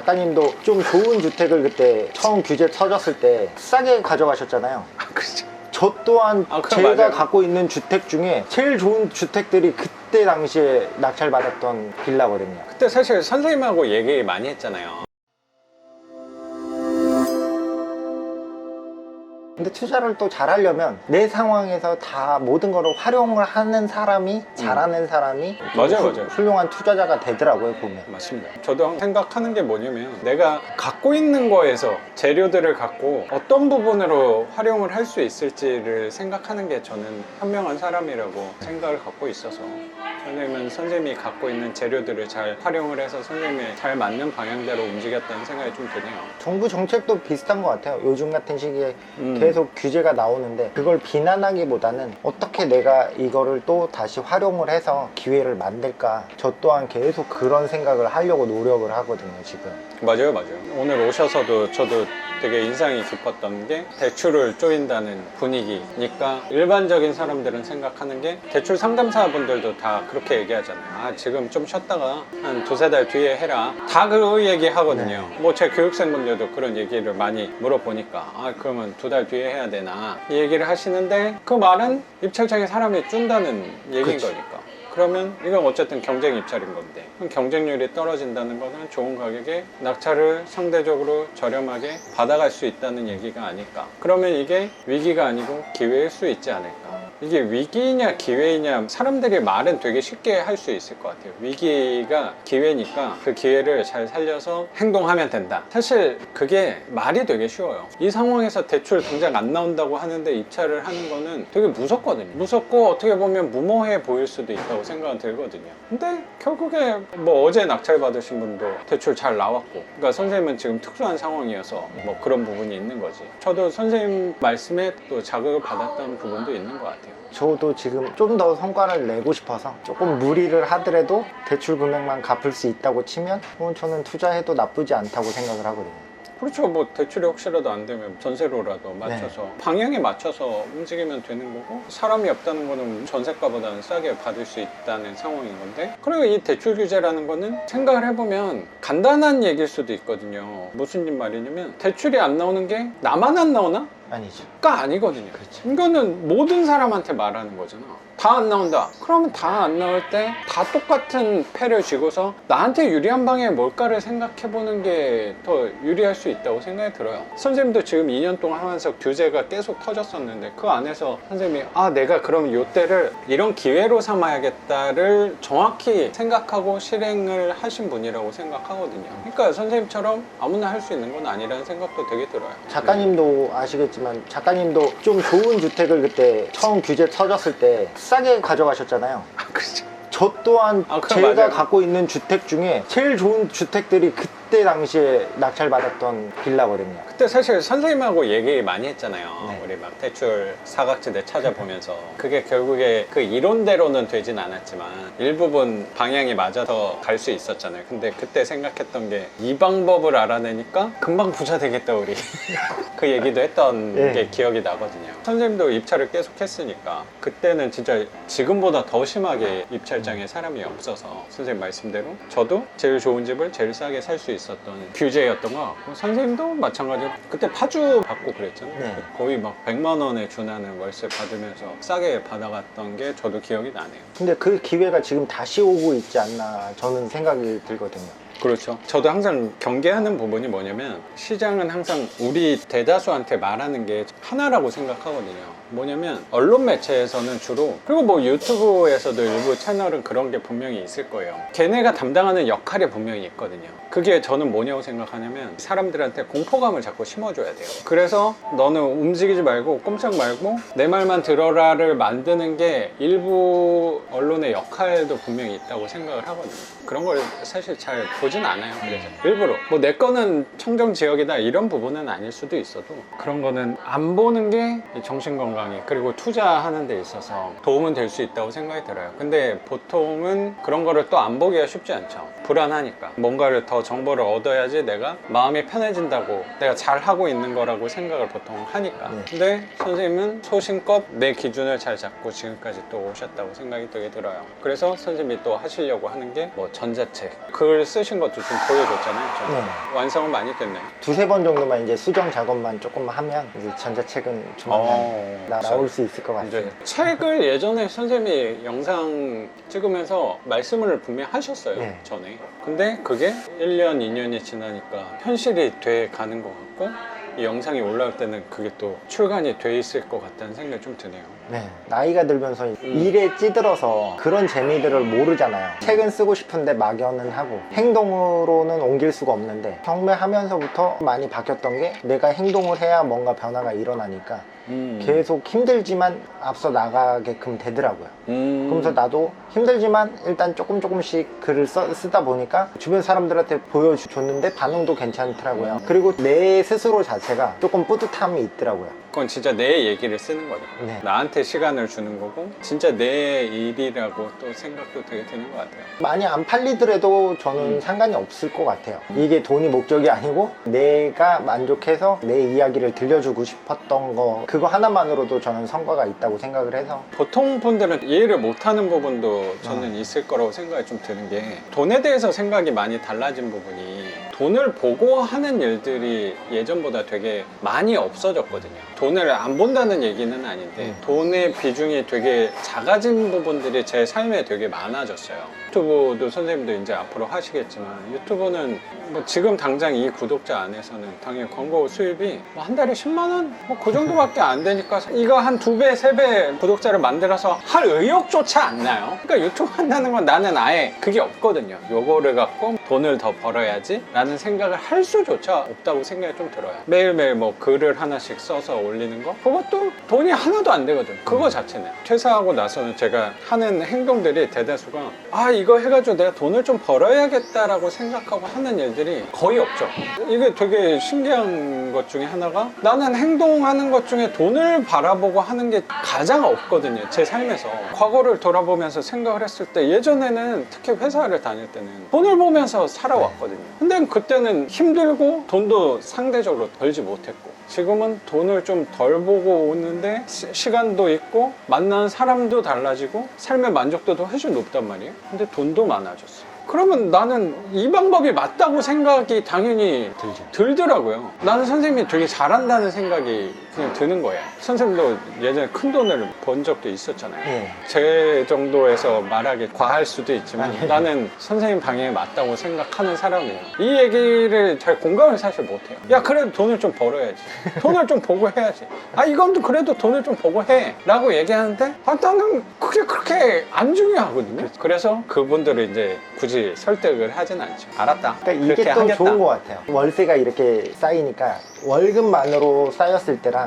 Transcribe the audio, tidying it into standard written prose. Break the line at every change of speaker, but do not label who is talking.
작가님도 좀 좋은 주택을 그때 처음 규제 터졌을 때 싸게 가져가셨잖아요.
그렇죠.
저 또한
그럼
제가
맞아요.
갖고 있는 주택 중에 제일 좋은 주택들이 그때 당시에 낙찰받았던 빌라거든요.
그때 사실 선생님하고 얘기 많이 했잖아요.
근데 투자를 또 잘하려면 내 상황에서 다 모든 거를 활용을 하는 사람이 잘하는 사람이
맞아요.
훌륭한 투자자가 되더라고요, 보면.
맞습니다. 저도 생각하는 게 뭐냐면 내가 갖고 있는 거에서 재료들을 갖고 어떤 부분으로 활용을 할 수 있을지를 생각하는 게 저는 현명한 사람이라고 생각을 갖고 있어서 선생님은 선생님이 갖고 있는 재료들을 잘 활용을 해서 선생님의 잘 맞는 방향대로 움직였다는 생각이 좀 드네요.
정부 정책도 비슷한 것 같아요. 요즘 같은 시기에 계속 규제가 나오는데 그걸 비난하기보다는 어떻게 내가 이거를 또 다시 활용을 해서 기회를 만들까, 저 또한 계속 그런 생각을 하려고 노력을 하거든요, 지금.
맞아요. 오늘 오셔서도 저도 되게 인상이 깊었던 게 대출을 쪼인다는 분위기니까 일반적인 사람들은 생각하는 게 대출 상담사분들도 다 그렇게 얘기하잖아요. 아, 지금 좀 쉬었다가 한 두세 달 뒤에 해라. 다 그 얘기 하거든요. 뭐 제 교육생분들도 그런 얘기를 많이 물어보니까 아, 그러면 두 달 뒤에 해야 되나 이 얘기를 하시는데 그 말은 입찰장에 사람이 준다는 얘기인
그치.
거니까. 그러면 이건 어쨌든 경쟁 입찰인 건데 그럼 경쟁률이 떨어진다는 것은 좋은 가격에 낙찰을 상대적으로 저렴하게 받아갈 수 있다는 얘기가 아닐까. 그러면 이게 위기가 아니고 기회일 수 있지 않을까. 이게 위기냐 기회이냐 사람들이 말은 되게 쉽게 할 수 있을 것 같아요. 위기가 기회니까 그 기회를 잘 살려서 행동하면 된다. 사실 그게 말이 되게 쉬워요. 이 상황에서 대출 당장 안 나온다고 하는데 입찰을 하는 거는 되게 무섭거든요. 무섭고 어떻게 보면 무모해 보일 수도 있다고 생각은 들거든요. 근데 결국에 뭐 어제 낙찰 받으신 분도 대출 잘 나왔고, 그러니까 선생님은 지금 특수한 상황이어서 뭐 그런 부분이 있는 거지. 저도 선생님 말씀에 또 자극을 받았던 부분도 있는 것 같아요.
저도 지금 좀 더 성과를 내고 싶어서 조금 무리를 하더라도 대출 금액만 갚을 수 있다고 치면 저는 투자해도 나쁘지 않다고 생각을 하거든요.
그렇죠. 뭐 대출이 혹시라도 안 되면 전세로라도 맞춰서 방향에 맞춰서 움직이면 되는 거고, 사람이 없다는 거는 전세가보다는 싸게 받을 수 있다는 상황인 건데, 그리고 이 대출 규제라는 거는 생각을 해보면 간단한 얘기일 수도 있거든요. 무슨 말이냐면 대출이 안 나오는 게 나만 안 나오나?
아니죠.
가 아니거든요.
그렇죠.
이거는 모든 사람한테 말하는 거잖아. 다 안 나온다. 그러면 다 안 나올 때 다 똑같은 패를 쥐고서 나한테 유리한 방향이 뭘까를 생각해보는 게 더 유리할 수 있다고 생각이 들어요. 선생님도 지금 2년 동안 하면서 규제가 계속 터졌었는데 그 안에서 선생님이 아, 내가 그럼 이때를 이런 기회로 삼아야겠다를 정확히 생각하고 실행을 하신 분이라고 생각하거든요. 그러니까 선생님처럼 아무나 할 수 있는 건 아니라는 생각도 되게 들어요.
작가님도 아시겠지만 작가님도 좀 좋은 주택을 그때 처음 규제 터졌을 때 싸게 가져가셨잖아요.
그렇죠.
저 또한
그럼
제가
맞아요.
갖고 있는 주택 중에 제일 좋은 주택들이 그때 당시에 낙찰받았던 빌라거든요.
그때 사실 선생님하고 얘기 많이 했잖아요.
네.
우리 막 대출 사각지대 찾아보면서 그게 결국에 그 이론대로는 되진 않았지만 일부분 방향이 맞아서 갈 수 있었잖아요. 근데 그때 생각했던 게 이 방법을 알아내니까 금방 부자 되겠다 우리. 그 얘기도 했던
네.
게 기억이 나거든요. 선생님도 입찰을 계속 했으니까 그때는 진짜 지금보다 더 심하게 입찰장에 사람이 없어서 선생님 말씀대로 저도 제일 좋은 집을 제일 싸게 살 수 있었던 규제였던 것 같고, 선생님도 마찬가지로 그때 파주 받고 그랬잖아요.
네.
거의 막 100만 원에 준하는 월세 받으면서 싸게 받아갔던 게 저도 기억이 나네요.
근데 그 기회가 지금 다시 오고 있지 않나 저는 생각이 들거든요.
그렇죠. 저도 항상 경계하는 부분이 뭐냐면 시장은 항상 우리 대다수한테 말하는 게 하나라고 생각하거든요. 뭐냐면 언론 매체에서는 주로, 그리고 뭐 유튜브에서도 일부 채널은 그런 게 분명히 있을 거예요. 걔네가 담당하는 역할이 분명히 있거든요. 그게 저는 뭐냐고 생각하냐면 사람들한테 공포감을 자꾸 심어줘야 돼요. 그래서 너는 움직이지 말고 꼼짝 말고 내 말만 들어라를 만드는 게 일부 언론의 역할도 분명히 있다고 생각을 하거든요. 그런 걸 사실 잘 보진 않아요. 그래서 일부러 뭐 내 거는 청정 지역이다 이런 부분은 아닐 수도 있어도 그런 거는 안 보는 게 정신건강에 그리고 투자하는 데 있어서 도움은 될 수 있다고 생각이 들어요. 근데 보통은 그런 거를 또 안 보기가 쉽지 않죠. 불안하니까 뭔가를 더 정보를 얻어야지 내가 마음이 편해진다고, 내가 잘 하고 있는 거라고 생각을 보통 하니까. 근데 선생님은 소신껏 내 기준을 잘 잡고 지금까지 또 오셨다고 생각이 되게 들어요. 그래서 선생님이 또 하시려고 하는 게 뭐 전자책 글 쓰신 것도 좀 보여줬잖아요. 저는.
네.
완성은 많이 됐네요.
두세 번 정도만 이제 수정 작업만 조금만 하면 이제 전자책은 조만간 나올 수 있을 것 같아요.
이제 책을 예전에 선생님이 영상 찍으면서 말씀을 분명히 하셨어요.
네.
전에. 근데 그게 1년, 2년이 지나니까 현실이 돼 가는 것 같고 이 영상이 올라올 때는 그게 또 출간이 돼 있을 것 같다는 생각이 좀 드네요.
네. 나이가 들면서 일에 찌들어서 그런 재미들을 모르잖아요. 책은 쓰고 싶은데 막연은 하고 행동으로는 옮길 수가 없는데 경매하면서부터 많이 바뀌었던 게 내가 행동을 해야 뭔가 변화가 일어나니까 계속 힘들지만 앞서 나가게끔 되더라고요. 그러면서 나도 힘들지만 일단 조금씩 글을 쓰다 보니까 주변 사람들한테 보여줬는데 반응도 괜찮더라고요. 그리고 내 스스로 자체가 조금 뿌듯함이 있더라고요.
그건 진짜 내 얘기를 쓰는 거죠.
네.
나한테 시간을 주는 거고 진짜 내 일이라고 또 생각도 되게 드는 것 같아요.
많이 안 팔리더라도 저는 상관이 없을 것 같아요. 이게 돈이 목적이 아니고 내가 만족해서 내 이야기를 들려주고 싶었던 거 그거 하나만으로도 저는 성과가 있다고 생각을 해서
보통 분들은 이해를 못하는 부분도 저는 있을 거라고 생각이 좀 드는 게 돈에 대해서 생각이 많이 달라진 부분이 돈을 보고 하는 일들이 예전보다 되게 많이 없어졌거든요. 돈을 안 본다는 얘기는 아닌데 돈의 비중이 되게 작아진 부분들이 제 삶에 되게 많아졌어요. 유튜브도 선생님도 이제 앞으로 하시겠지만 유튜브는 뭐 지금 당장 이 구독자 안에서는 당연히 광고 수입이 뭐 한 달에 10만 원? 뭐 그 정도밖에 안 되니까 이거 한 2배, 3배 구독자를 만들어서 할 의욕조차 안 나요. 그러니까 유튜브 한다는 건 나는 아예 그게 없거든요. 요거를 갖고 돈을 더 벌어야지 라는 생각을 할 수조차 없다고 생각이 좀 들어요. 매일매일 뭐 글을 하나씩 써서 올리는 거 그것도 돈이 하나도 안 되거든. 그거 자체는 퇴사하고 나서는 제가 하는 행동들이 대다수가 아 이거 해가지고 내가 돈을 좀 벌어야겠다라고 생각하고 하는 일들이 거의 없죠. 이게 되게 신기한 것 중에 하나가 나는 행동하는 것 중에 돈을 바라보고 하는 게 가장 없거든요. 제 삶에서 과거를 돌아보면서 생각을 했을 때 예전에는 특히 회사를 다닐 때는 돈을 보면서 살아왔거든요. 근데 그때는 힘들고 돈도 상대적으로 벌지 못했고 지금은 돈을 좀 덜 보고 오는데 시간도 있고 만나는 사람도 달라지고 삶의 만족도도 훨씬 높단 말이에요. 근데 돈도 많아졌어. 그러면 나는 이 방법이 맞다고 생각이 당연히 들더라고요. 나는 선생님이 되게 잘한다는 생각이 그냥 드는 거예요. 선생님도 예전에 큰 돈을 번 적도 있었잖아요.
네.
제 정도에서 말하기 과할 수도 있지만
아니에요.
나는 선생님 방향이 맞다고 생각하는 사람이에요. 이 얘기를 잘 공감을 사실 못해요. 야 그래도 돈을 좀 벌어야지. 돈을 좀 보고 해야지. 아 이건 그래도 돈을 좀 보고 해 라고 얘기하는데 아 나는 그게 그렇게 안 중요하거든요. 그래서 그분들을 이제 굳이 설득을 하진 않죠. 알았다.
그러니까 이게
그렇게
또
하겠다.
좋은 것 같아요. 월세가 이렇게 쌓이니까 월급만으로 쌓였을 때랑